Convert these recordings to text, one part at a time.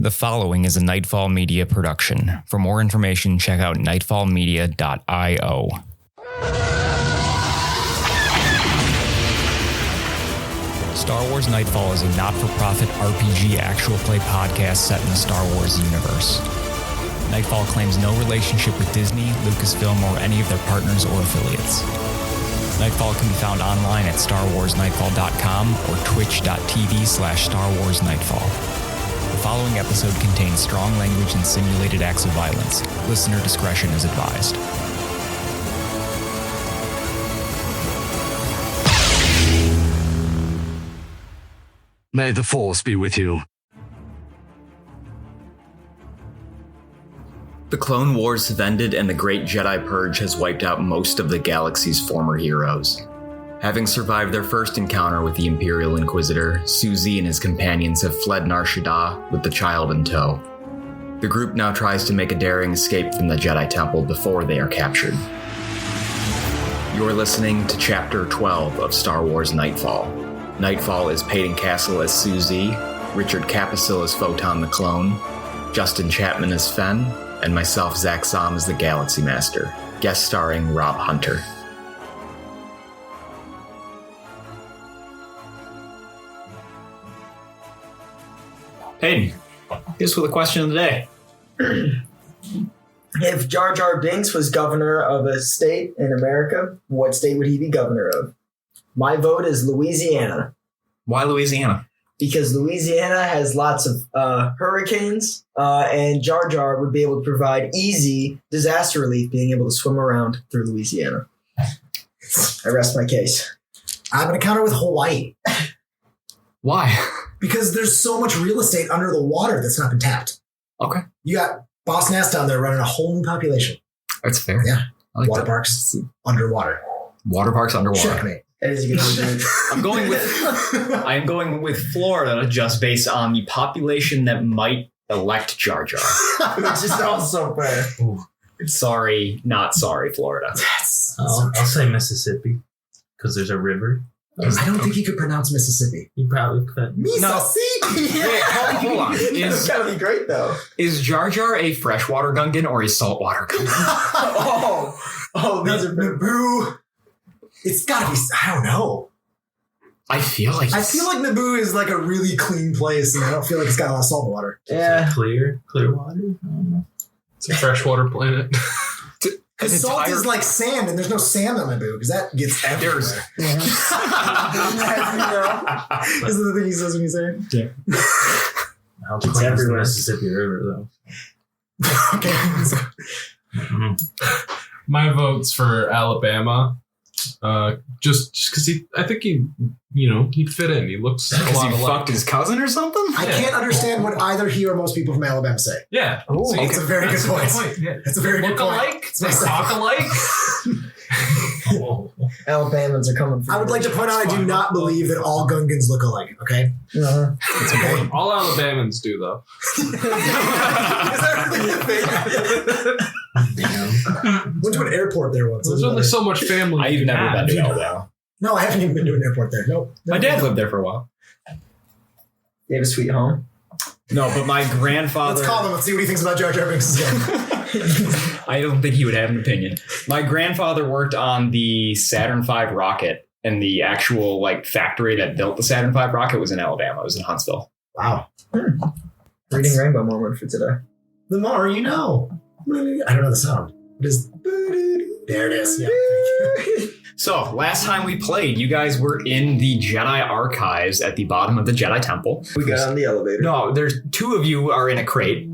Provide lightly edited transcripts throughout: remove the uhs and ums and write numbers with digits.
The following is a Nightfall Media production. For more information, check out nightfallmedia.io. Star Wars Nightfall is a not-for-profit RPG actual play podcast set in the Star Wars universe. Nightfall claims no relationship with Disney, Lucasfilm, or any of their partners or affiliates. Nightfall can be found online at starwarsnightfall.com or twitch.tv/StarWarsNightfall. The following episode contains strong language and simulated acts of violence. Listener discretion is advised. May the Force be with you. The Clone Wars have ended and the Great Jedi Purge has wiped out most of the galaxy's former heroes. Having survived their first encounter with the Imperial Inquisitor, Syu Zee and his companions have fled Nar Shaddaa with the child in tow. The group now tries to make a daring escape from the Jedi Temple before they are captured. You're listening to Chapter 12 of Star Wars Nightfall. Nightfall is Peyton Castle as Syu Zee, Richard Capisil as Photon the Clone, Justin Chapman as Fen, and myself, Zach Som, as the Galaxy Master, guest starring Rob Hunter. Hayden, here's for the question of the day. If Jar Jar Binks was governor of a state in America, what state would he be governor of? My vote is Louisiana. Why Louisiana? Because Louisiana has lots of hurricanes, and Jar Jar would be able to provide easy disaster relief, being able to swim around through Louisiana. I rest my case. I'm going to counter with Hawaii. Why? Because there's so much real estate under the water that's not been tapped. Okay. You got Boss Nass down there running a whole new population. That's fair. Yeah. I like Water that. Parks underwater. Water parks underwater. Checkmate. That is a good argument. I'm going with Florida just based on the population that might elect Jar Jar. Which is also fair. Sorry, not sorry, Florida. I'll say Mississippi because there's a river. I don't think he could pronounce Mississippi. You probably could. Mississippi! Wait, hold on. It's gotta be great, though. Is Jar Jar a freshwater Gungan or a saltwater Gungan? These are Naboo. It's gotta be, I don't know. I feel like Naboo is like a really clean place, and I don't feel like it's got a lot of salt water. Yeah. Clear water. I don't know. It's a freshwater planet. Because salt is like sand, and there's no sand on Naboo, because that gets everywhere. Isn't the thing he says when he's there? Yeah. How clean is the everywhere. Mississippi River, though? Okay. My vote's for Alabama. Just because I think he'd fit in. He looks a lot he alike. fucked his cousin or something? I can't understand what either he or most people from Alabama say. Yeah. Ooh, See, it's a very good point. Yeah. That's a very good Look point. alike. They talk alike. Alabamans are coming for I would like to point out I do not believe that all Gungans look alike, okay? Uh-huh. It's okay. All Alabamans do, though. Is that really a thing? Went to an airport there once. There's only so much family. I've never been to Alabama. No, I haven't even been to an airport there. Nope. My dad lived there for a while. They have a sweet home. No, but my grandfather... Let's call him. Let's see what he thinks about Jar Jar Binks. I don't think he would have an opinion. My grandfather worked on the Saturn V rocket, and the actual factory that built the Saturn V rocket was in Alabama. It was in Huntsville. Wow. Reading Rainbow moment for today. The more you know. I don't know the sound. It is. There it is. Yeah. So, last time we played, you guys were in the Jedi archives at the bottom of the Jedi Temple. We got on the elevator. No, there's two of you are in a crate.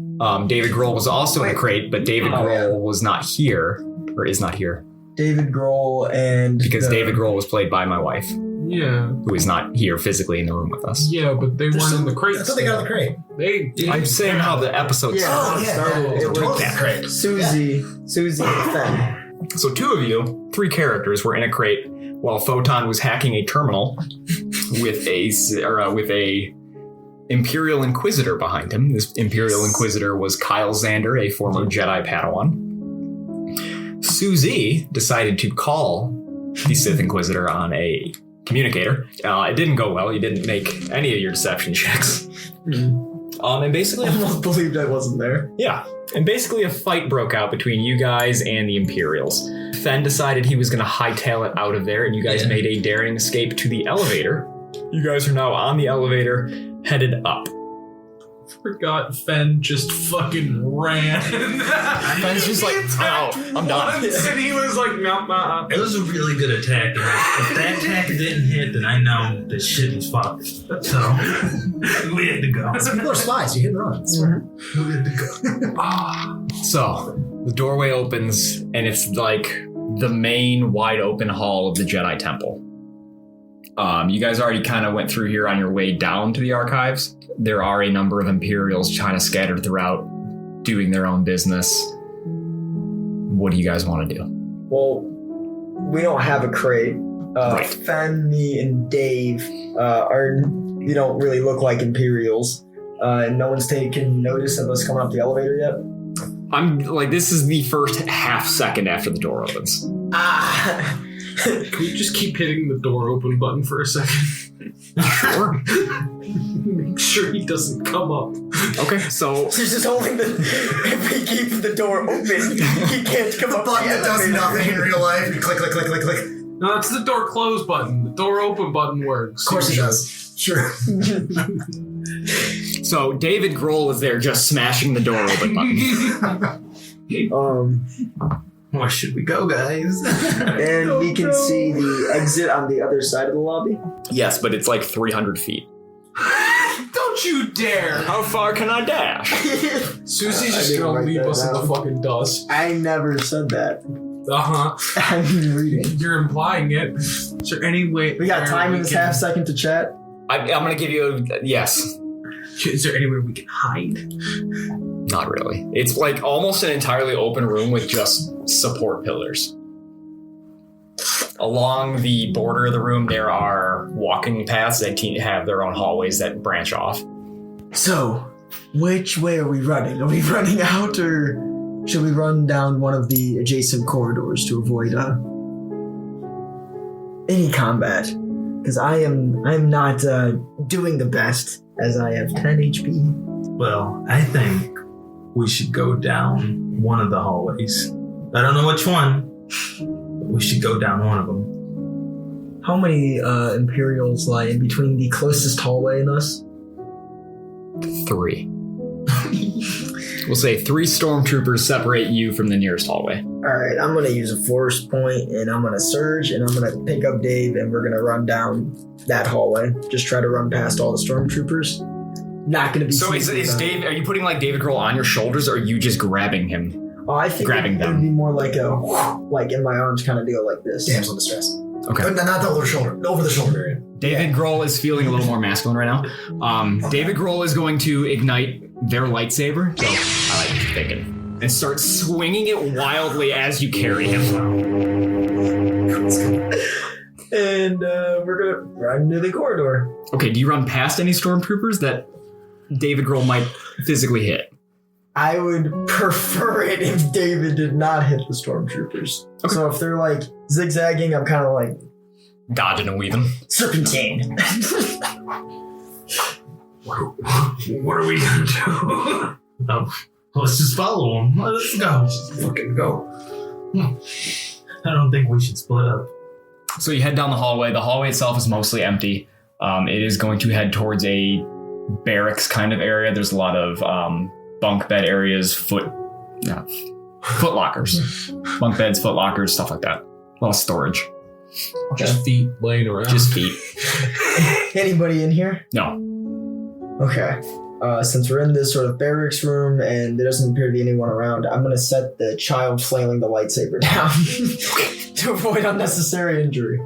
David Grohl was also in a crate, but David Grohl was not here, or is not here. David Grohl and... Because David Grohl was played by my wife, Yeah. who is not here physically in the room with us. Yeah, but they weren't in the crate. I thought they got in the crate. I'm saying how the episode started. It was totally crate. Syu Zee and Fen. So two of you, three characters, were in a crate while Photon was hacking a terminal with a Imperial Inquisitor behind him. This Imperial Inquisitor was Kyle Xander, a former Jedi Padawan. Syu Zee decided to call the Sith Inquisitor on a communicator. It didn't go well. You didn't make any of your deception checks. And basically, I almost believed I wasn't there. yeah. And basically a fight broke out between you guys and the Imperials. Fen decided he was going to hightail it out of there, and you guys made a daring escape to the elevator. You guys are now on the elevator, headed up. Forgot Fen just fucking ran. Fen's just like, I'm out. I'm done. Once, and he was like, no. It was a really good attack. And if that attack didn't hit, then I know that shit was fucked. So we had to go. People are spies. You hit and run. We had to go. So the doorway opens, and it's like the main wide open hall of the Jedi Temple. You guys already kind of went through here on your way down to the archives. There are a number of Imperials kind of scattered throughout, doing their own business. What do you guys want to do? Well, we don't have a crate. Right. Fen, me, and Dave we don't really look like Imperials. And no one's taken notice of us coming up the elevator yet. I'm like, this is the first half second after the door opens. Can we just keep hitting the door open button for a second? Sure. Make sure he doesn't come up. Okay, so She's just holding the. If we keep the door open, he can't come up. Button the that does elevator. nothing in real life. You click, click, click, click, click. No, that's the door close button. The door open button works. Of course it does. Sure. So David Grohl is there just smashing the door open button. Where should we go, guys? And we can see the exit on the other side of the lobby. Yes, but it's like 300 feet. Don't you dare! How far can I dash? Susie's I just didn't gonna write leave that us in the down. fucking dust. I never said that. Uh-huh. I'm reading. You're implying it. Is there any way... We got time in this half second to chat. I'm going to give you a yes. Is there anywhere we can hide? Not really. It's like almost an entirely open room with just support pillars. Along the border of the room, there are walking paths that have their own hallways that branch off. So, which way are we running? Are we running out, or should we run down one of the adjacent corridors to avoid any combat? Because I'm not doing the best, as I have 10 HP. Well, I think we should go down one of the hallways. I don't know which one, but we should go down one of them. How many Imperials lie in between the closest hallway and us? 3. We'll say 3 stormtroopers separate you from the nearest hallway. Alright, I'm gonna use a force point, and I'm gonna surge, and I'm gonna pick up Dave, and we're gonna run down that hallway. Just try to run past all the stormtroopers. Not gonna be So sneaky is about it. Dave? Are you putting like David Grohl on your shoulders, or are you just grabbing him? Oh, I think grabbing it them? would be more like a, like in my arms kind of deal like this. Damsel in distress. Okay. But not the over shoulder. Over the shoulder area. David Grohl is feeling a little more masculine right now. David Grohl is going to ignite their lightsaber. So I like what you're thinking. And start swinging it wildly as you carry him. And we're gonna run to the corridor. Okay, do you run past any stormtroopers that David Grohl might physically hit? I would prefer it if David did not hit the stormtroopers. Okay. So if they're like zigzagging, I'm kind of like Dodging and weaving. serpentine. What are we gonna do? Let's just follow him. Let's go. Just fucking go. I don't think we should split up. So you head down the hallway. The hallway itself is mostly empty. It is going to head towards a barracks kind of area. There's a lot of bunk bed areas, foot lockers, bunk beds, foot lockers, stuff like that. A lot of storage. Just feet laying around. Just feet. Anybody in here? No. Okay. Since we're in this sort of barracks room and there doesn't appear to be anyone around, I'm going to set the child flailing the lightsaber down to avoid unnecessary injury.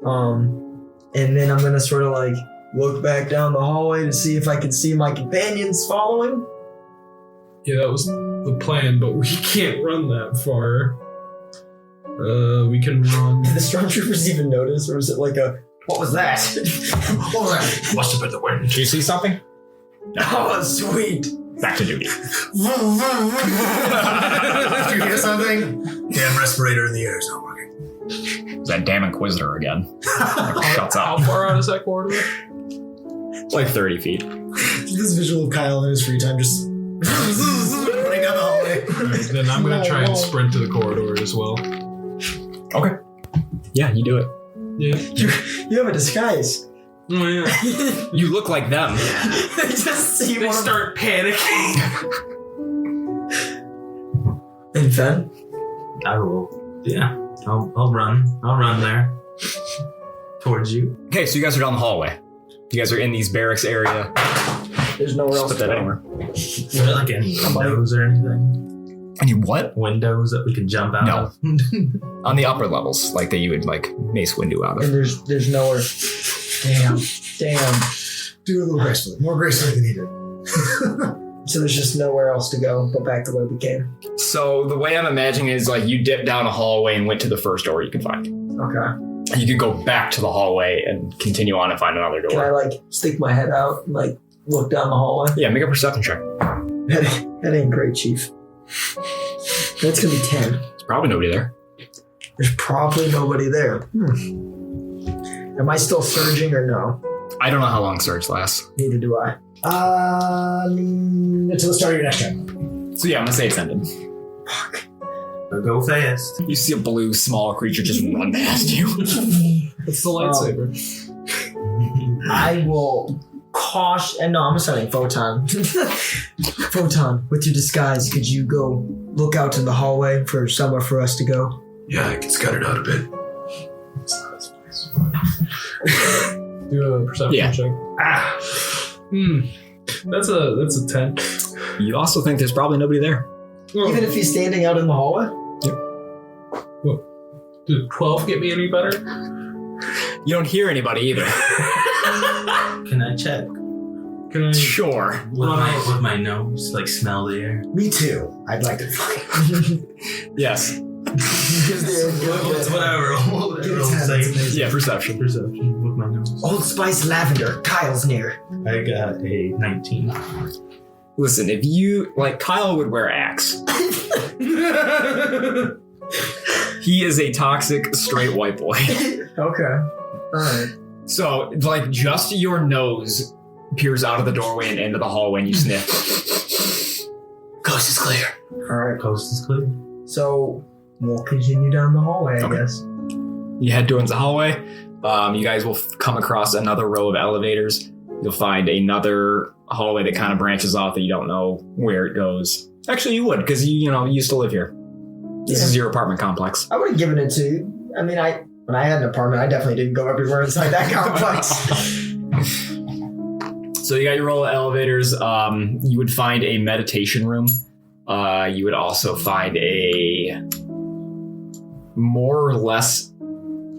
And then I'm going to sort of like look back down the hallway to see if I can see my companions following. Yeah, that was the plan, but we can't run that far. We can run. Did the stormtroopers even notice, or was it like a, what was that? What was that? Must have been the wind. Do you see something? Oh, sweet. Back to duty. Did you hear something? Damn respirator in the air is not working. It's that damn Inquisitor again. Shuts How up. far out is that corridor? It's like 30 feet. This visual of Kyle in his free time just running down the hallway. Then I'm going to try and sprint to the corridor as well. Okay. Yeah, you do it. Yeah. You have a disguise. Oh, yeah. You look like them. They just see They one of start panicking. And Fen? I will. Yeah. I'll run. I'll run there. Towards you. Okay, so you guys are down the hallway. You guys are in these barracks area. There's nowhere else Just to put that go. anywhere. Are there like any windows or anything? Any what? Windows that we can jump out No. of? On the upper levels, like that you would like mace window out And of. there's nowhere. Damn. Do it a little gracefully. More gracefully than he did. So there's just nowhere else to go but back the way we came. So the way I'm imagining is like you dipped down a hallway and went to the first door you could find. Okay. You could go back to the hallway and continue on and find another Can I door. like stick my head out and like look down the hallway? Yeah, make a perception check. That ain't great, Chief. That's gonna be 10. There's probably nobody there. There's probably nobody there. Am I still surging or no? I don't know how long surge lasts. Neither do I. Until the start of your next turn. So yeah, I'm gonna say it's ended. Go fast. You see a blue small creature just run past you. It's the lightsaber. I will caution. No, I'm assigning Photon. Photon, with your disguise, could you go look out in the hallway for somewhere for us to go? Yeah, I can scout it out a bit. Do a perception Yeah. check. That's a 10. You also think there's probably nobody there. Even if he's standing out in the hallway? Did 12 get me any better? You don't hear anybody either. Can I check? Can I? Sure. With my nose, like smell the air. Me too. I'd like to find. Yes. Whatever. Yeah, perception. Perception with my nose. Old Spice Lavender, Kyle's near. I got a 19. Listen, if you like, Kyle would wear Axe. He is a toxic straight white boy. Okay. Alright. So, like, just your nose peers out of the doorway and into the hallway, and you sniff. Coast is clear. Alright. Coast is clear. So we'll continue down the hallway, I Okay. guess. You head towards the hallway. You guys will come across another row of elevators. You'll find another hallway that kind of branches off that you don't know where it goes. Actually, you would, because you used to live here. This is your apartment complex. I would have given it to you. I mean, when I had an apartment, I definitely didn't go everywhere inside that complex. So you got your row of elevators. You would find a meditation room. You would also find a more or less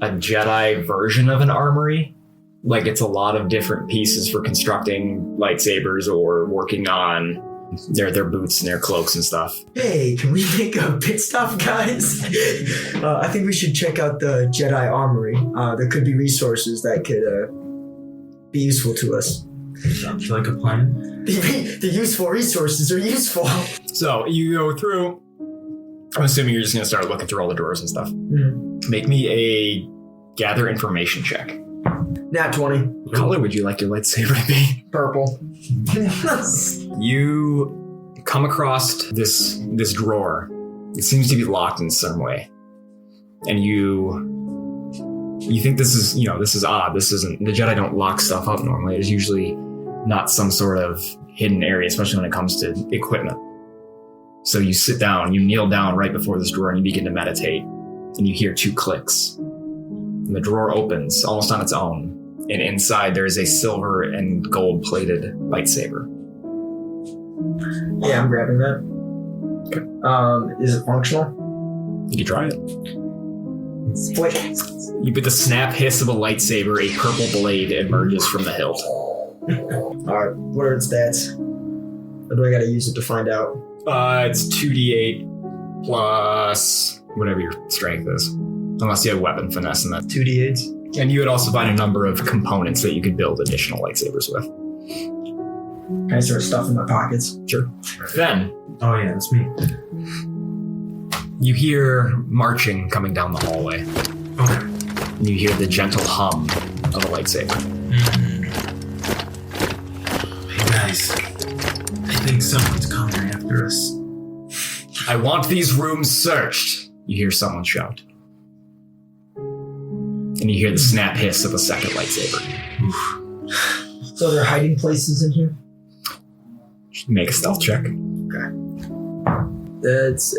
a Jedi version of an armory. Like, it's a lot of different pieces for constructing lightsabers or working on their boots and their cloaks and stuff. Hey, can we make a pit stop, guys? I think we should check out the Jedi Armory. There could be resources that could be useful to us. Sounds like a plan. The useful resources are useful. So you go through. I'm assuming you're just going to start looking through all the drawers and stuff. Make me a gather information check. Nat 20. What color would you like your lightsaber to be? Purple. You come across this drawer. It seems to be locked in some way, and you think this is odd. This isn't, the Jedi don't lock stuff up normally. There's usually not some sort of hidden area, especially when it comes to equipment. So you sit down, you kneel down right before this drawer, and you begin to meditate, and you hear 2 clicks, and the drawer opens almost on its own. And inside there is a silver and gold plated lightsaber. Yeah, I'm grabbing that. Okay. Is it functional? You can try it. Flick. You with the snap hiss of a lightsaber, a purple blade emerges from the hilt. Alright, what are its stats? Or do I gotta use it to find out? It's 2d8 plus whatever your strength is. Unless you have weapon finesse in that. 2d8s? And you would also find a number of components that you could build additional lightsabers with. Can I start stuffing my pockets? Sure. Then, Oh yeah, that's me. you hear marching coming down the hallway. Okay. And you hear the gentle hum of a lightsaber. Hey Guys, I think someone's coming after us. I want these rooms searched. You hear someone shout. And you hear the snap hiss of a second lightsaber. So there are hiding places in here? Make a stealth check. Okay. That's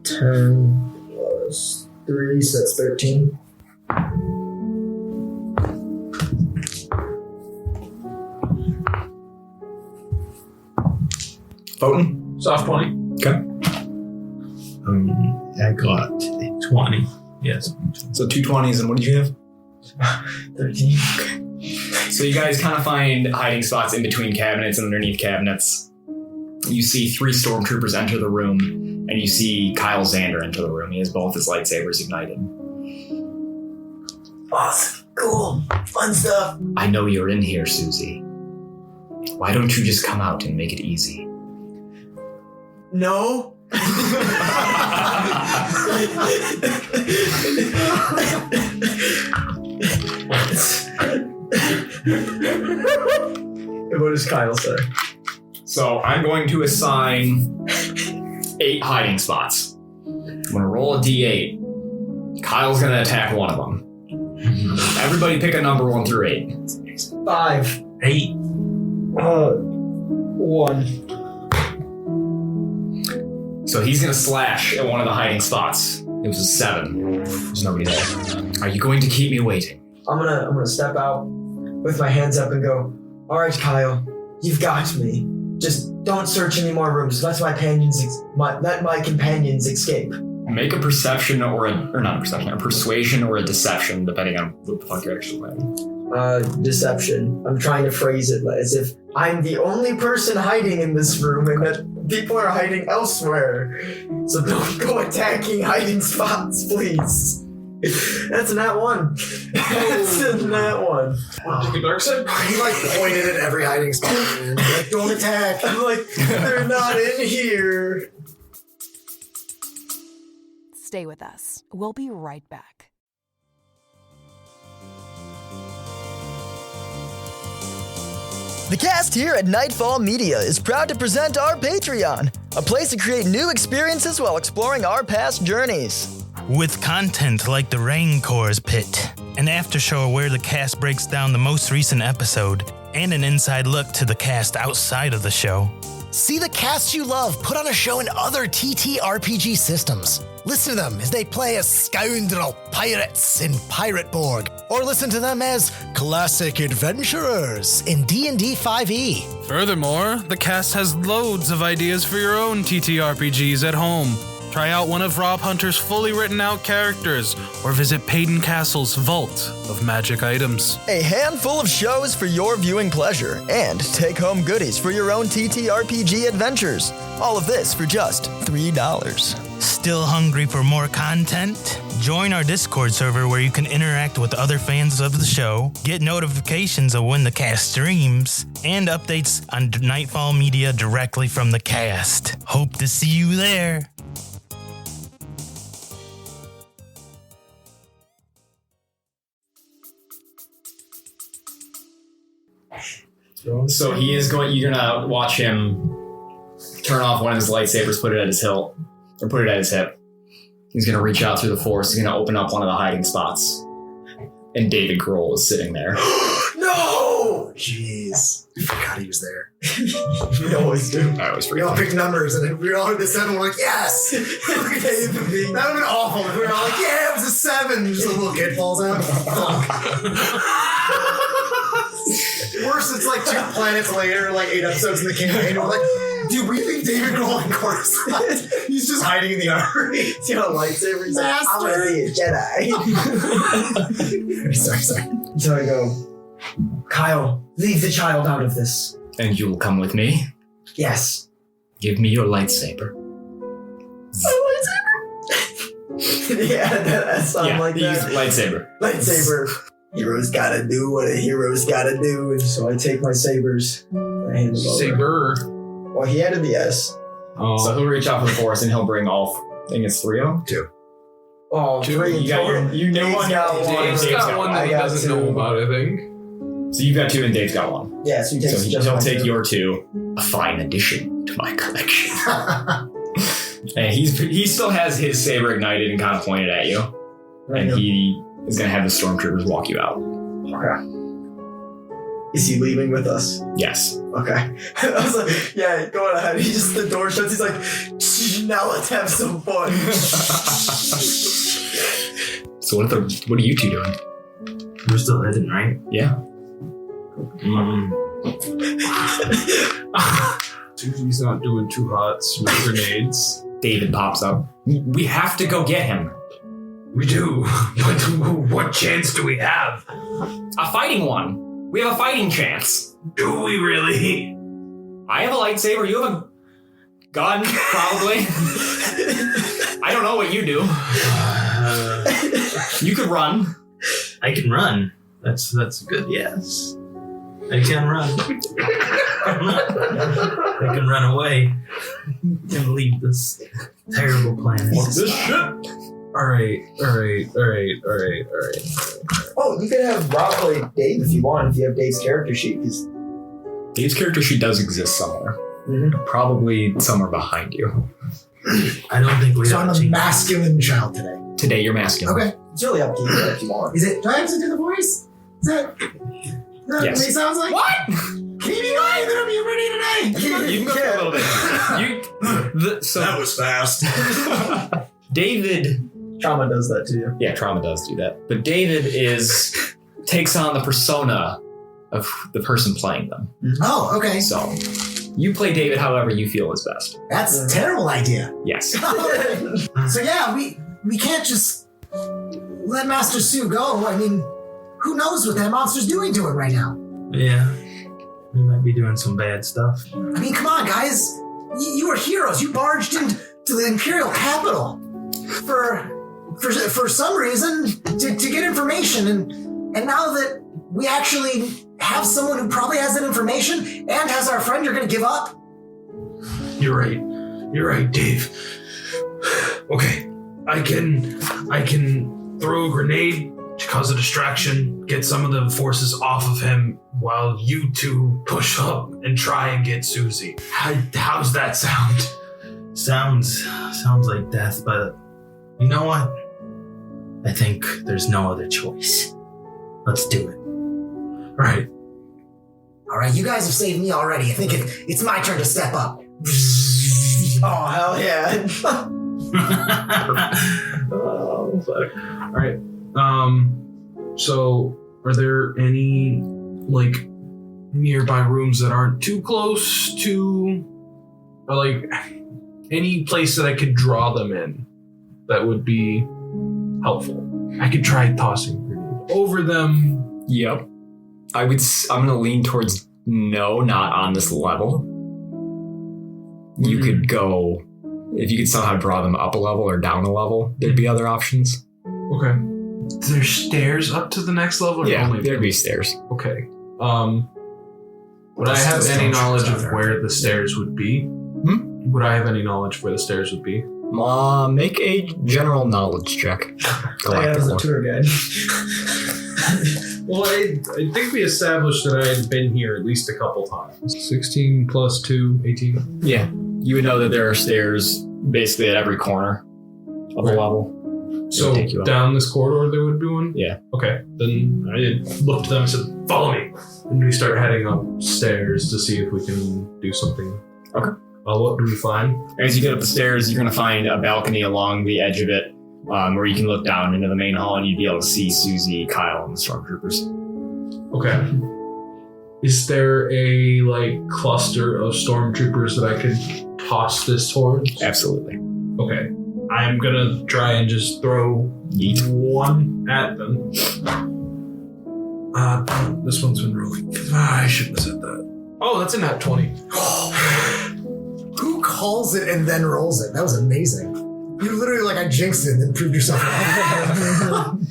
10 plus 3, so that's 13. Foten? Soft 20. Okay. I got a 20. Yes. So 2 20s, and what did you have? 13. So you guys kind of find hiding spots in between cabinets and underneath cabinets. You see 3 stormtroopers enter the room, and you see Kyle Xander enter the room. He has both his lightsabers ignited. Awesome. Cool. Fun stuff. I know you're in here, Syu Zee. Why don't you just come out and make it easy? No. What does Kyle say? So I'm going to assign 8 hiding spots. I'm going to roll a d8. Kyle's going to attack one of them. Everybody pick a number 1 through 8. 5. 8. 1. So he's going to slash at one of the hiding spots. It was a 7. There's nobody there. Are you going to keep me waiting? I'm gonna step out with my hands up and go, all right, Kyle, you've got me. Just don't search any more rooms. Let my companions escape. Make a perception or not a perception, a persuasion or a deception, depending on what the fuck you're actually playing. Deception. I'm trying to phrase it as if I'm the only person hiding in this room and that people are hiding elsewhere. So don't go attacking hiding spots, please. That's not one. That's not one. Take a dark side. He pointed at every hiding spot. Man. Don't attack. I'm like, they're not in here. Stay with us. We'll be right back. The cast here at Nightfall Media is proud to present our Patreon, a place to create new experiences while exploring our past journeys. With content like the Raincor's Pit, an after show where the cast breaks down the most recent episode, and an inside look to the cast outside of the show. See the casts you love put on a show in other TTRPG systems. Listen to them as they play as scoundrel pirates in Pirateborg, or listen to them as classic adventurers in D&D 5e. Furthermore, the cast has loads of ideas for your own TTRPGs at home. Try out one of Rob Hunter's fully written out characters, or visit Payton Castle's Vault of Magic Items. A handful of shows for your viewing pleasure, and take-home goodies for your own TTRPG adventures. All of this for just $3. Still hungry for more content? Join our Discord server where you can interact with other fans of the show, get notifications of when the cast streams, and updates on Nightfall Media directly from the cast. Hope to see you there. So he is going. You're gonna watch him turn off one of his lightsabers, put it at his hilt, or put it at his hip. He's gonna reach out through the force. He's gonna open up one of the hiding spots, and David Grohl is sitting there. No! Jeez. I forgot he was there. We always do. I always We forget. all picked numbers and then we all hit the 7. We're like, yes! That would have been awful if we were all like, yeah, it was a 7. Just a little kid falls out. Worse, it's like 2 planets later, like 8 episodes in the campaign. And we're like, dude, we leave David Grohl in Coruscant. He's just hiding in the armory. He's got a lightsaber. He's like, I'm gonna be a Jedi. sorry. So I go, Kyle, leave the child out of this. And you'll come with me? Yes. Give me your lightsaber. Yeah, that sounds like use that. lightsaber. Heroes gotta do what a hero's gotta do. And so I take my sabers. I hand them over. Saber. Well, he had a DS. Oh. So he'll reach out for the force and he'll bring all. I think it's 3 of them. 2. Oh, 3 You got total. your. You know Dave's one. got one. Dave's got one that he I got doesn't 2. know about, I think. So you've got 2 and Dave's got 1. Yeah, so He'll take your 2. A fine addition to my collection. And he still has his saber ignited and kind of pointed at you. And he is going to have the stormtroopers walk you out. Okay. Is he leaving with us? Yes. Okay. I was like, yeah, go on ahead. The door shuts. He's like, now let's have some fun. So what are you 2 doing? We're still hidden, right? Yeah. He's not doing too hot with grenades. David pops up. We have to go get him. We do. But what chance do we have? A fighting one. We have a fighting chance. Do we really? I have a lightsaber. You have a gun, probably. I don't know what you do. You could run. I can run. That's a good yes. I can run. I can run away and leave this terrible planet. What's this shit? All right. Oh, you could have Rob play Dave if you want, if you have Dave's character sheet. Because Dave's character sheet does exist somewhere. Mm-hmm. Probably somewhere behind you. I don't think we So have I'm a masculine child today. Today you're masculine. Okay. it's really up to you if you want. Is it? Do I have to do the voice? Is that what Yes. he sounds like? What? Can you be lying that I'm ready today? You can go through a little bit. That was fast. David. Trauma does that to you. Yeah, trauma does do that. But David takes on the persona of the person playing them. Oh, okay. So you play David however you feel is best. That's a terrible idea. Yes. So yeah, we can't just let Master Syu go. I mean, who knows what that monster's doing to him right now? Yeah. We might be doing some bad stuff. I mean, come on, guys. You were heroes. You barged into the Imperial capital for some reason to get information, and now that we actually have someone who probably has that information and has our friend, you're going to give up? You're right, Dave. Okay, I can throw a grenade to cause a distraction, get some of the forces off of him, while you two push up and try and get Syu Zee. How's that sound? Sounds like death, but you know what? I think there's no other choice. Let's do it. All right, you guys have saved me already. I think it's my turn to step up. Oh, hell yeah. Oh, fuck. All right. So are there any like nearby rooms that aren't too close to, or like any place that I could draw them in that would be helpful? I could try tossing a grenade over them. Yep. I'm going to lean towards no, not on this level. You could go, if you could somehow draw them up a level or down a level, there'd be other options. Okay. There's stairs up to the next level? Or Yeah, only there'd be stairs. Okay. Would I have any knowledge of where the stairs would be? Would I have any knowledge of where the stairs would be? Make a general knowledge check. I have a tour guide. Well, I think we established that I had been here at least a couple times. 16 plus 2, 18. Yeah. You would know that there are stairs basically at every corner of the level. So down this corridor there would be one? Yeah. Okay. Then I looked at them and said, follow me. And we start heading upstairs to see if we can do something. Okay. What do we find? As you get up the stairs, you're going to find a balcony along the edge of it where you can look down into the main hall and you'd be able to see Syu Zee, Kyle, and the stormtroopers. Okay. Is there a cluster of stormtroopers that I could toss this towards? Absolutely. Okay. I'm gonna try and just throw one at them. This one's been rolling. I shouldn't have said that. Oh, that's a nat 20. Who calls it and then rolls it? That was amazing. You literally I jinxed it and then proved yourself wrong.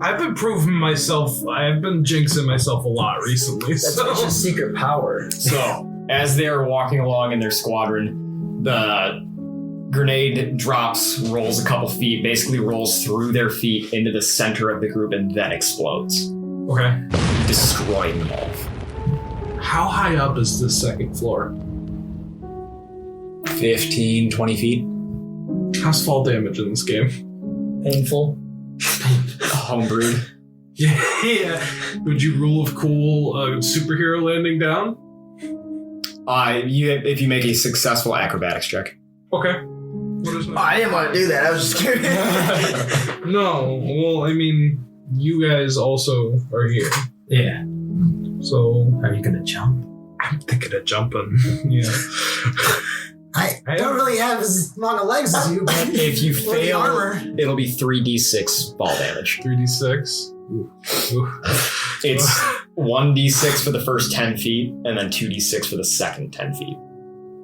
I've been proving myself. I've been jinxing myself a lot recently. That's such a secret power. So, as they're walking along in their squadron, the grenade drops, rolls a couple feet, basically rolls through their feet into the center of the group, and then explodes. Okay. destroying them all. How high up is the second floor? 15, 20 feet. How's fall damage in this game? Painful. Homebrewed. Yeah. Would you rule of cool superhero landing down? If you make a successful acrobatics check. Okay. I didn't want to do that. I was just kidding. No. Well, I mean, you guys also are here. Yeah. So. Are you gonna jump? I'm thinking of jumping. Yeah. I don't really have as long a legs as you, but If you for the fail, armor. it'll be 3d6 ball damage. 3d6. It's 1d6 for the first 10 feet, and then 2d6 for the second 10 feet.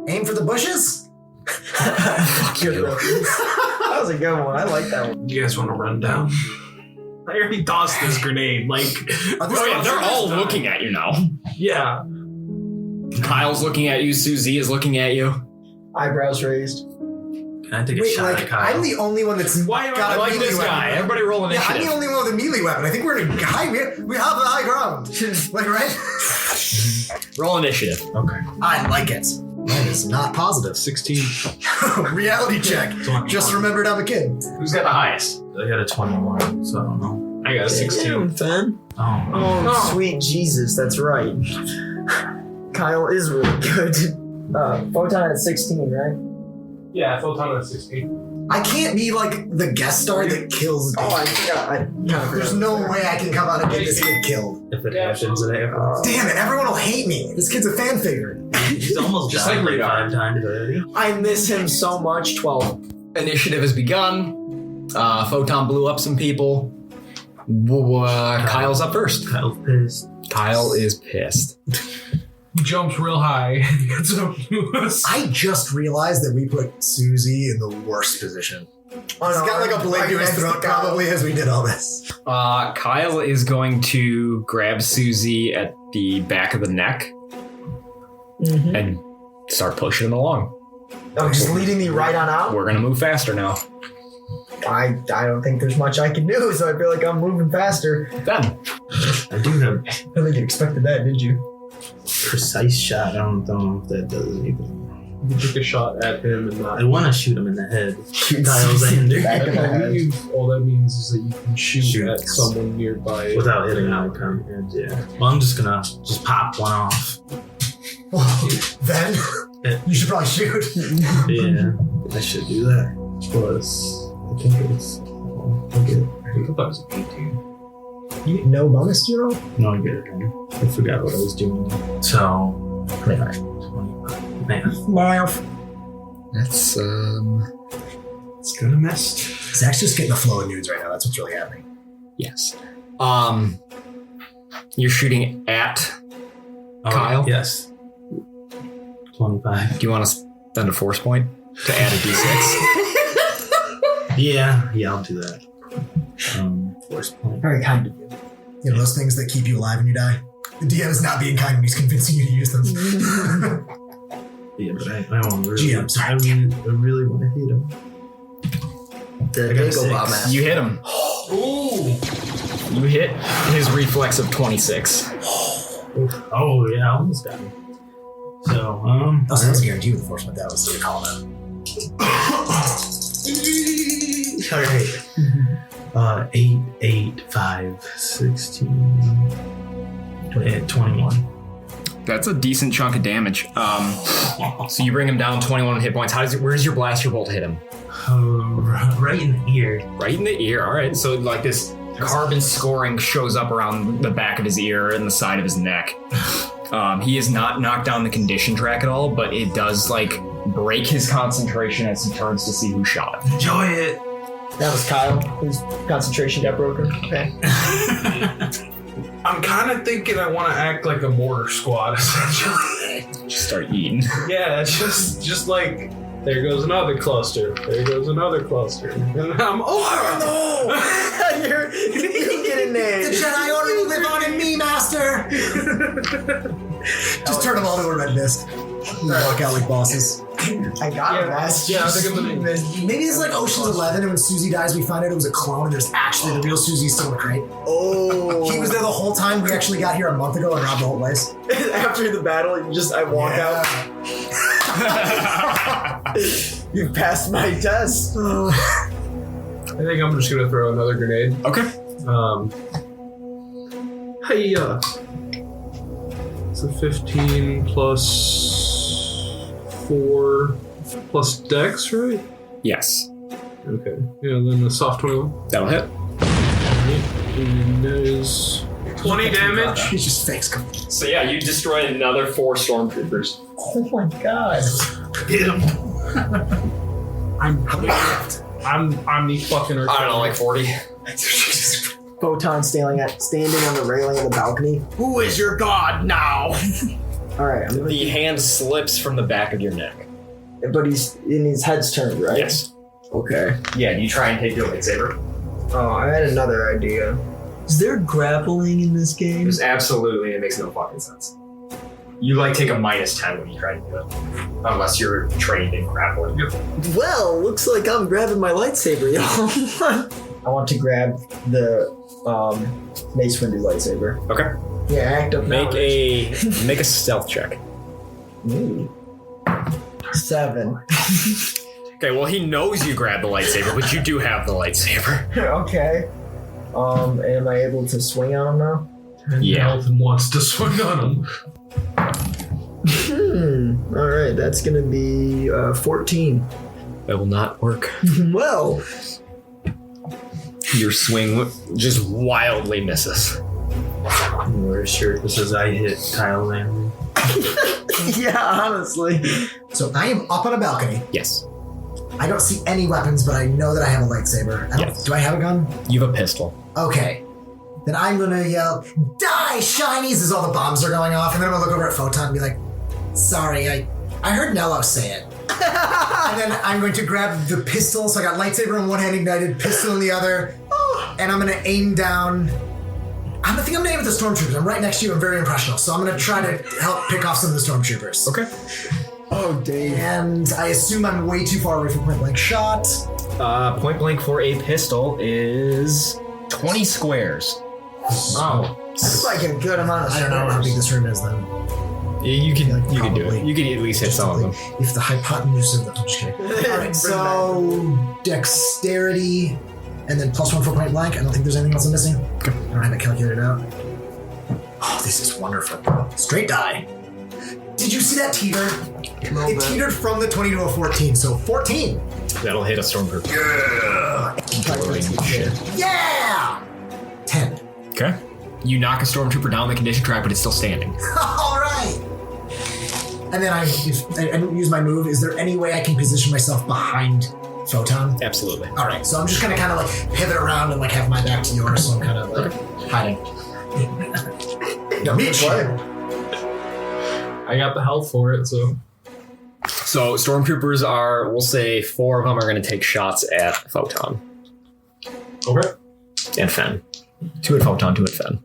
Aim for the bushes? Fuck you. That was a good one. I like that one. You guys want to run down? I already tossed this grenade. Like, They're all looking at you now. Yeah. Kyle's looking at you. Syu Zee is looking at you. Eyebrows raised. Can I take a shot at Kyle? I'm the only one that's Why got I a like melee this weapon. guy? Everybody roll Yeah, initiative. I'm the only one with a melee weapon. I think we're in a guy. We have the high ground. Like, right? Roll initiative. Okay. I like it. Mine is not positive. 16. Reality check. Just remembered I'm a kid. Who's got the highest? I got a 21, so I don't know. I got a 16. Damn, Fen. Oh, Oh, sweet Jesus. That's right. Kyle is really good. Photon at 16, right? Yeah, Photon at 16. I can't be like the guest star that kills. Oh, I kind of There's no way I can come out and get this kid killed. if it happens, it happens. Damn it! Everyone will hate me. This kid's a fan favorite. He's almost Just died like like Radar. 5 times already. I miss him so much. 12. Initiative has begun. Photon blew up some people. Kyle's up first. Kyle's pissed. Kyle is pissed. He jumps real high and gets up to us. I just realized that we put Syu Zee in the worst position. He's got like a blade to his throat probably as we did all this. Kyle is going to grab Syu Zee at the back of the neck and start pushing him along. Oh, just leading me right on out? We're going to move faster now. I don't think there's much I can do, so I feel like I'm moving faster. Then. I do have I don't think you expected that, did you? precise shot. I don't know if that does anything. You took a shot at him and not. I want to shoot him in the head. Kyle's Zander. I believe all that means is that you can shoot at someone nearby Without hitting my head, yeah. Well, I'm just gonna pop one off. Then you should probably shoot. Yeah, I should do that. Plus, I think it's. I get it. I thought that was 18. You no bonus to your roll? No, I get it. I forgot what I was doing. So, 25. Math. That's, It's gonna mess. Zach's just getting the flow of nudes right now. That's what's really happening. yes. You're shooting at Kyle? Yes. 25. Do you want to spend a force point to add a d6? Yeah, I'll do that. Force point. Very kind of you. You know, those things that keep you alive when you die. The DM is not being kind when he's convincing you to use them. Yeah, but I want really. GM, sorry. I really want to hit him. The I got a Bagel 6. Bomb ass. You hit him. Ooh! You hit his reflex of 26. Oh yeah, I almost got him. So Also, that's guaranteed with enforcement. That was the call out. Alright. 8, 5, 16, 21. That's a decent chunk of damage. So you bring him down 21 hit points. Where's your blaster bolt hit him? Right in the ear. Right in the ear. All right. So like this carbon scoring shows up around the back of his ear and the side of his neck. He is not knocked down the condition track at all, but it does like break his concentration as he turns to see who shot him. Enjoy it. That was Kyle, whose concentration got broken. Okay. I'm kind of thinking I want to act like a mortar squad, essentially. Just start eating. Yeah, it's just like, there goes another cluster. There goes another cluster. And I'm, No! You get in there. The Jedi Order will live on in me, Master! Just turn them all to a red mist. Walk out like bosses. I got a vest. Yeah, I think I'm gonna. Maybe it's like Ocean's 11, and when Syu Zee dies, we find out it was a clone, and there's actually the real Syu Zee still in the crate. Oh. He was there the whole time. We actually got here a month ago and robbed the whole place. After the battle, I walk out. You passed my test. I think I'm just gonna throw another grenade. Okay. Hey, so 15 plus 4 plus Dex, right? Yes. Okay. Yeah, then the soft 21. That'll hit. And that is 20 damage. He's just fakes. So yeah, you destroy another 4 stormtroopers. Oh my god. Get him. I'm the fucking. I don't know, like 40. Photon standing on the railing of the balcony. Who is your god now? All right. The hand slips from the back of your neck. But he's in his head's turned, right? Yes. Okay. Yeah, you try and take your lightsaber. Oh, I had another idea. Is there grappling in this game? There's absolutely, it makes no fucking sense. You take a -10 when you try to do it. Unless you're trained in grappling. Well, looks like I'm grabbing my lightsaber, y'all. I want to grab the Mace Windu lightsaber. Okay. Yeah, act up. Make a stealth check. Ooh. 7. Okay, well he knows you grabbed the lightsaber, but you do have the lightsaber. Okay. Am I able to swing on him now? Yeah. Elton wants to swing on him. All right, that's gonna be 14. That will not work. Well, your swing just wildly misses. Wear a shirt that says I hit Kyle Landry. Yeah, honestly. So I am up on a balcony. Yes. I don't see any weapons, but I know that I have a lightsaber. Do I have a gun? You have a pistol. Okay. Then I'm gonna yell, "Die, shinies!" as all the bombs are going off, and then I'm gonna look over at Photon and be like, "Sorry, I heard Nello say it." And then I'm going to grab the pistol, so I got lightsaber in one hand ignited, pistol in the other, and I'm gonna aim down. I think I'm gonna aim at the stormtroopers. I'm right next to you. I'm very impressionable, so I'm gonna try to help pick off some of the stormtroopers. Okay. Oh, Dave. And I assume I'm way too far away from point blank shot. Point blank for a pistol is 20 squares. Wow. That's like a good amount of I don't know how big this room is then. You can do it. You can at least hit some of them. If the hypotenuse of the... I'm just kidding. Alright, so dexterity, and then +1 for point blank. I don't think there's anything else I'm missing. Okay. I don't have it calculated out. Oh, this is wonderful. Straight die. Did you see that teeter? It teetered from the 20 to a 14, so 14. That'll hit a stormtrooper. Yeah! Yeah! 10. Okay. You knock a stormtrooper down the condition track, but it's still standing. All right. And then I don't use my move. Is there any way I can position myself behind Photon? Absolutely. All right. So I'm just gonna kind of pivot around and have my back to yours. So I'm kind of hiding. Meet you. I got the health for it, so. So stormtroopers are, we'll say 4 of them are going to take shots at Photon. Okay. And Fen. 2 at Photon, 2 at Fen.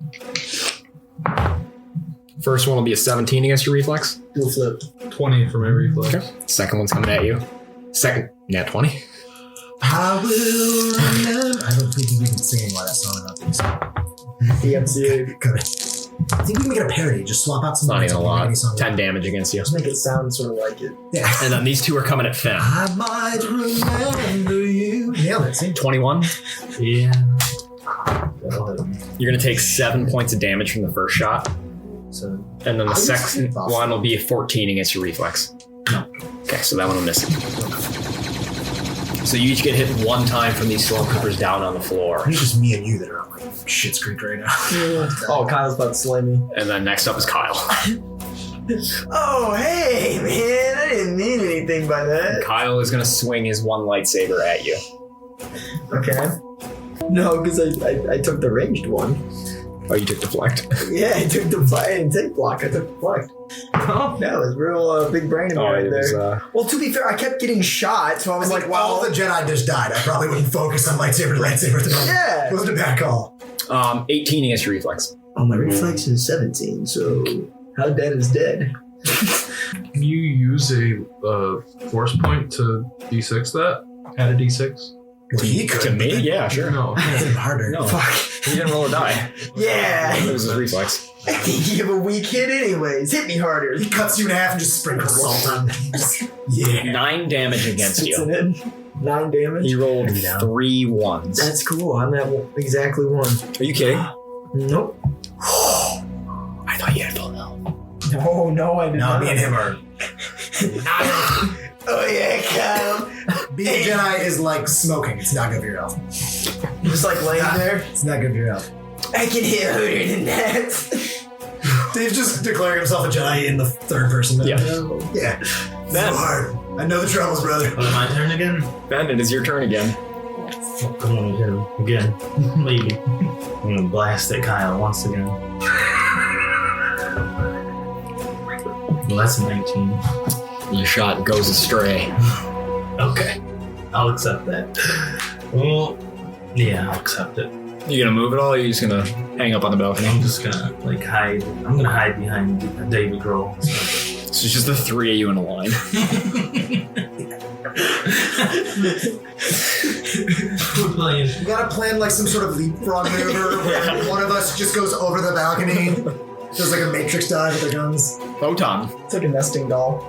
First one will be a 17 against your reflex. Dual flip. 20 for my reflex. Okay. Second one's coming at you. Second, nat 20. I will remember. I don't think we can sing any more of that song about these. DMCA. Good. I think we can make it a parody. Just swap out some. Not even a lot. 10 10 damage against you. Just make it sound sort of like it. Yeah. And then these 2 are coming at Fen. I might remember you. Nailed it. See? 21. Yeah. You're going to take 7 points of damage from the first shot. So, And then the second one will be a 14 against your reflex. No. Okay, so that one will miss it. So you each get hit 1 time from these stormtroopers down on the floor. It's just me and you that are on Shit's Creek right now. Oh, Kyle's about to slay me. And then next up is Kyle. Oh, hey, man. I didn't mean anything by that. Kyle is going to swing his 1 lightsaber at you. Okay. No, because I took the ranged one. Oh, you took deflect? Yeah, I took deflect. I didn't take block. I took deflect. Oh, that was real big brain in me right there. Well, to be fair, I kept getting shot, so I was like, wow. All the Jedi just died. I probably wouldn't focus on lightsaber to lightsaber at the moment. Yeah. It wasn't a bad call. 18 against your reflex. Oh, my reflex is 17, so how dead is dead? Can you use a force point to d6 that? Add a d6? Well, he could. To me? Yeah, sure. No. It's even harder. No. Fuck. He didn't roll a die. Yeah. It was his reflex. I think you have a weak hit anyways. Hit me harder. He cuts you in half and just sprinkles salt on. Yeah. 9 damage against you. 9 damage? He rolled 3 ones. That's cool. I'm at exactly 1. Are you kidding? Nope. I thought you had full health. No, I did not. No, me and him are. Oh yeah, Kyle. Being a Jedi is like smoking. It's not good for your health. Just like laying there. It's not good for your health. I can hit harder than that. Dave's just declaring himself a Jedi in the third person. Yeah. Yeah. Ben. So hard. I know the troubles, brother. Oh, my turn again? Ben, it is your turn again. I'm gonna hit him again. Maybe. I'm gonna blast at Kyle once again. Well, that's 19. Your shot goes astray. Okay. I'll accept that. Well, yeah, I'll accept it. You gonna move at all, or are you just gonna hang up on the balcony? I'm just gonna, like, hide. I'm gonna hide behind David Grohl. So it's just the 3 of you in a line. We gotta plan like some sort of leapfrog maneuver where one of us just goes over the balcony, does like a matrix dive with their guns. Photon. It's like a nesting doll.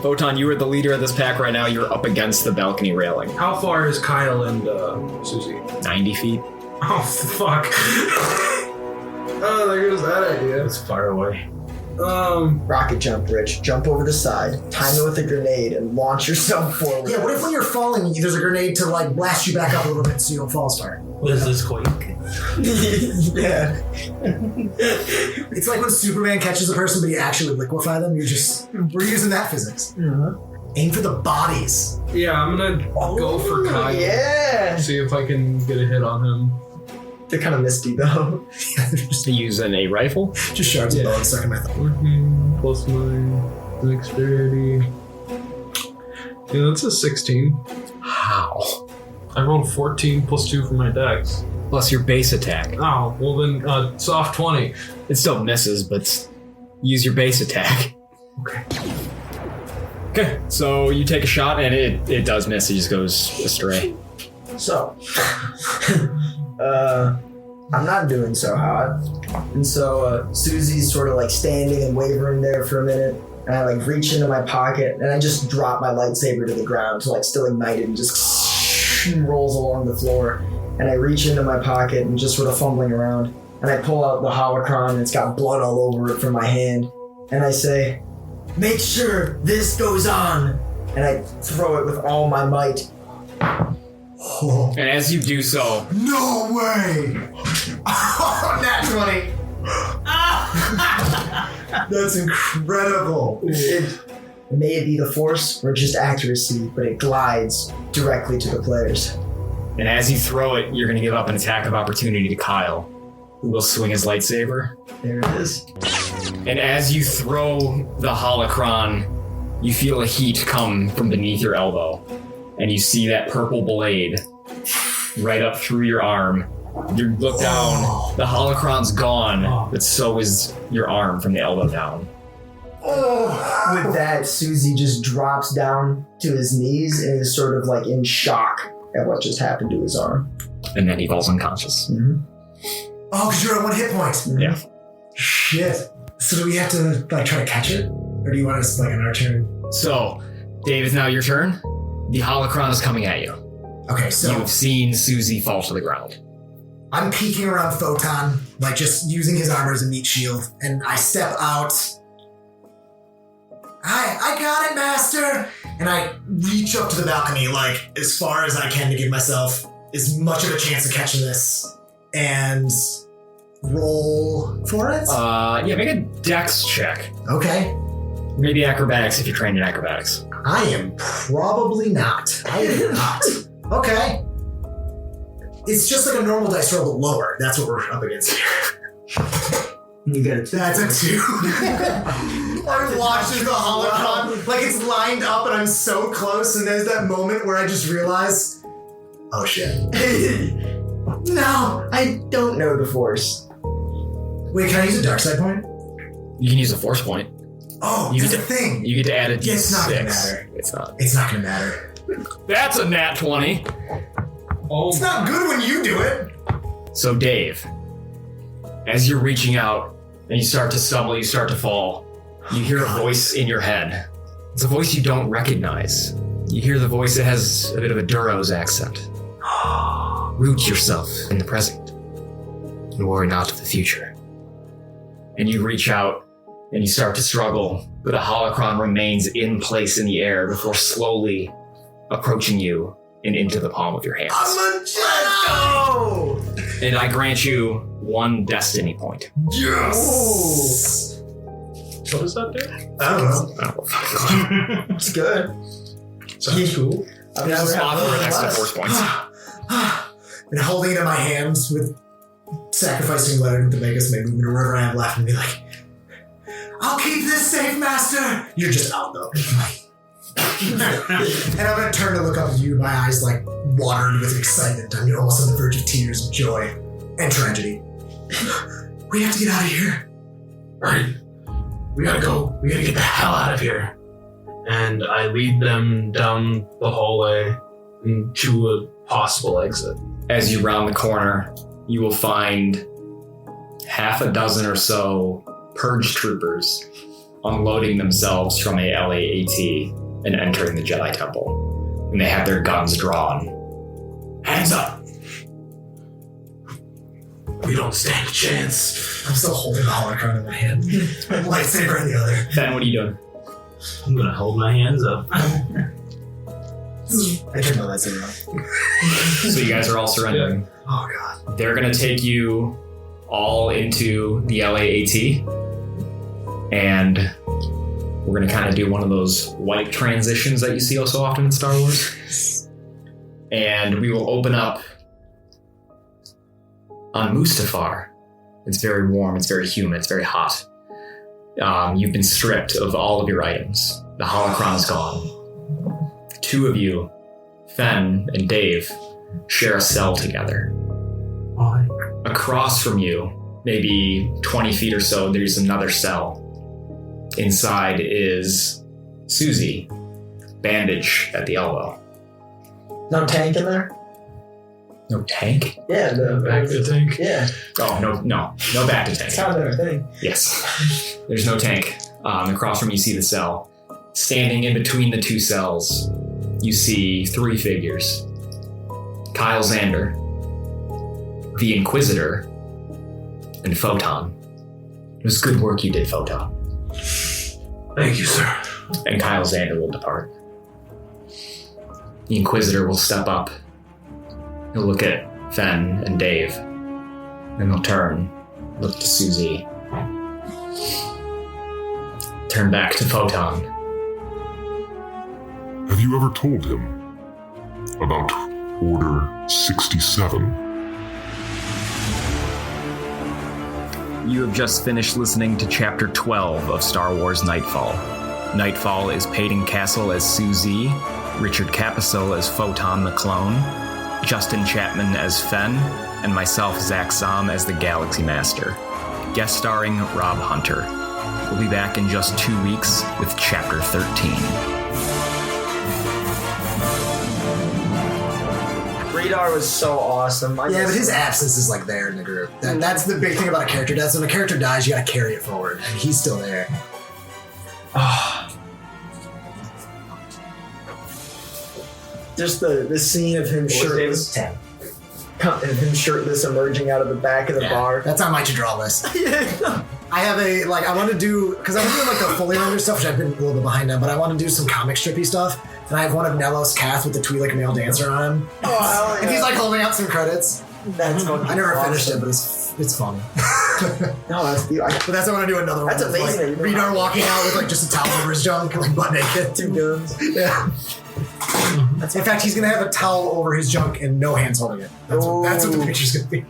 Photon, you are the leader of this pack right now. You're up against the balcony railing. How far is Kyle and Syu Zee? 90 feet. Oh, fuck. Oh, there goes that idea. it's far away. Rocket jump, Rich. Jump over the side, time it with a grenade, and launch yourself forward. Yeah, what if when you're falling, there's a grenade to like blast you back up a little bit so you don't fall as far? What is this quake? Yeah. It's like when Superman catches a person but you actually liquefy them. We're using that physics. Aim for the bodies. Yeah, I'm gonna go for Kyle. Yeah. See if I can get a hit on him. They're kind of misty though. To use a rifle? Just shards of bone stuck in my thumb. 14 plus my dexterity. Yeah, that's a 16. How? I rolled 14 plus 2 for my dex. Plus your base attack. Oh, well then, soft 20. It still misses, but use your base attack. Okay, so you take a shot and it does miss. It just goes astray. So, I'm not doing so hot. And so Syu Zee's sort of like standing and wavering there for a minute. And I like reach into my pocket and I just drop my lightsaber to the ground to like still ignite it and just rolls along the floor. And I reach into my pocket and just sort of fumbling around. And I pull out the holocron and it's got blood all over it from my hand. And I say, "Make sure this goes on." And I throw it with all my might. Oh. And as you do so... No way! Oh, nat 20! That's incredible. It may be the force or just accuracy, but it glides directly to the players. And as you throw it, you're going to give up an attack of opportunity to Kyle, who will swing his lightsaber. There it is. And as you throw the holocron, you feel a heat come from beneath your elbow. And you see that purple blade right up through your arm. You look down, the holocron's gone, but so is your arm from the elbow down. With that, Syu Zee just drops down to his knees and is sort of like in shock at what just happened to his arm. And then he falls unconscious. Mm-hmm. Oh, because you're at 1 hit point. Mm-hmm. Yeah. Shit. So do we have to like try to catch it? Or do you want us like on our turn? So, Dave, it's now your turn. The holocron is coming at you. Okay, so You've seen Syu Zee fall to the ground. I'm peeking around Photon, like just using his armor as a meat shield, and I step out. I got it, Master! And I reach up to the balcony, like, as far as I can to give myself as much of a chance of catching this. And roll for it? Yeah, make a dex check. Okay. Maybe acrobatics if you're trained in acrobatics. I am probably not. I am not. Okay. It's just like a normal dice roll, but lower. That's what we're up against here. You get it. That's a 2. I'm watching the holocron, like it's lined up and I'm so close, and there's that moment where I just realize, oh shit. No, I don't know the force. Wait, can I use a dark side point? You can use a force point. Oh, You that's get the thing. You get to add a Yeah, it's not gonna D6. matter. It's not. It's not gonna matter. That's a nat 20. Oh, It's not good when you do it. So, Dave, as you're reaching out and you start to stumble, you start to fall, you hear a voice in your head. It's a voice you don't recognize. You hear the voice that has a bit of a Duros accent. Root yourself in the present and worry not of the future. And you reach out and you start to struggle, but the holocron remains in place in the air before slowly approaching you and into the palm of your hands. I'm a Jedi! And I grant you 1 destiny point. Yes! what does that do? I don't know. It's good. Sounds cool. I've There's a never spot had for an one extra less. force points. And holding it in my hands with sacrificing letting to make us make movement or whatever I have left and be like, I'll keep this safe, Master! You're just out though. And I'm gonna turn to look up at you, my eyes like watered with excitement. I'm almost on the verge of tears of joy and tragedy. We have to get out of here. Right. We gotta go. We gotta get the hell out of here. And I lead them down the hallway to a possible exit. As you round the corner, you will find half a dozen or so purge troopers unloading themselves from a LAAT and entering the Jedi Temple. And they have their guns drawn. Hands up! We don't stand a chance. I'm still holding the holocron in my hand. Lightsaber in the other. Ben, what are you doing? I'm gonna hold my hands up. I turn my lightsaber on. So you guys are all surrendering. Oh god. They're going to take you all into the LAAT. And we're going to kind of do one of those white transitions that you see so often in Star Wars. And we will open up on Mustafar. It's very warm, it's very humid, it's very hot. You've been stripped of all of your items. The holocron is gone. 2 of you, Fen and Dave, share a cell together. Why? Across from you, maybe 20 feet or so, there's another cell. Inside is Syu Zee, bandage at the elbow. No tank in there? No tank? Yeah, the Back to tank. Yeah. Oh, no back to tank. It's kind of their thing. Yes. There's no tank. Across from you see the cell. Standing in between the 2 cells, you see 3 figures. Kyle Xander, the Inquisitor, and Photon. It was good work you did, Photon. Thank you, sir. And Kyle Xander will depart. The Inquisitor will step up. He'll look at Fen and Dave. Then he'll turn, look to Syu Zee. Turn back to Photon. Have you ever told him about Order 67? You have just finished listening to Chapter 12 of Star Wars Nightfall. Nightfall is Peyton Castle as Syu Zee, Richard Capisil as Photon the Clone, Justin Chapman as Fen, and myself, Zach Som, as the Galaxy Master. Guest starring Rob Hunter. We'll be back in just 2 weeks with Chapter 13. Radar was so awesome. But his absence is like there in the group. That's the big thing about a character death. When a character dies, you gotta carry it forward, and he's still there. Just the scene of him shirtless. Him shirtless emerging out of the back of the bar. That's on my to-draw list. I have I want to do, because I'm doing like the fully rendered stuff, which I've been a little bit behind on, but I want to do some comic strippy stuff. And I have one of Nellos Kath with the Twi'lek male dancer on him. Oh, hell yeah. And he's like holding out some credits. That's fucking I never awesome. finished it, but it's funny. No, that's the. But that's what I want to do another That's one. amazing. Like, Radar walking out with like just a towel over his junk, like butt naked. 2 guns. Yeah. In fact, he's gonna have a towel over his junk and no hands holding it. That's what the picture's gonna be.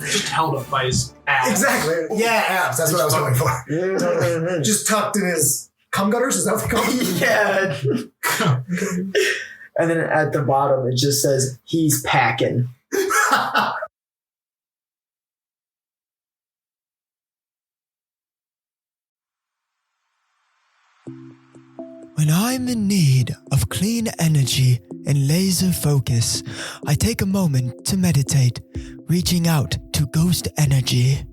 Just held up by his ass. Exactly. Yeah, abs. That's what I was going for. Just tucked in his cum gutters. Is that what they call it? Yeah. And then at the bottom, it just says, he's packing. When I'm in need of clean energy and laser focus, I take a moment to meditate, reaching out to ghost energy.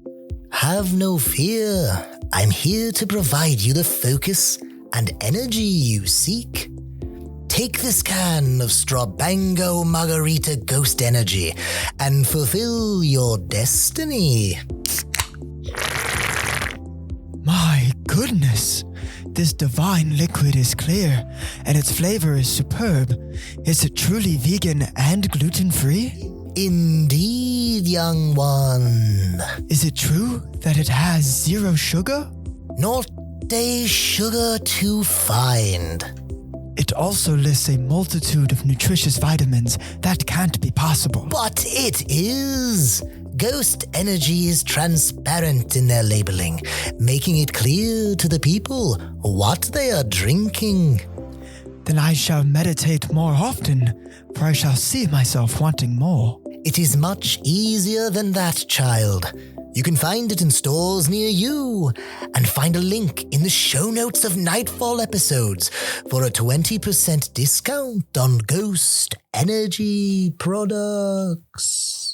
Have no fear. I'm here to provide you the focus and energy you seek. Take this can of Strabango Margarita Ghost Energy and fulfill your destiny. My goodness, this divine liquid is clear and its flavor is superb. Is it truly vegan and gluten-free? Indeed, young one. Is it true that it has 0 sugar? Not a sugar to find. It also lists a multitude of nutritious vitamins. That can't be possible. But it is. Ghost energy is transparent in their labeling, making it clear to the people what they are drinking. Then I shall meditate more often, for I shall see myself wanting more. It is much easier than that, child. You can find it in stores near you, and find a link in the show notes of Nightfall episodes for a 20% discount on Ghost Energy products.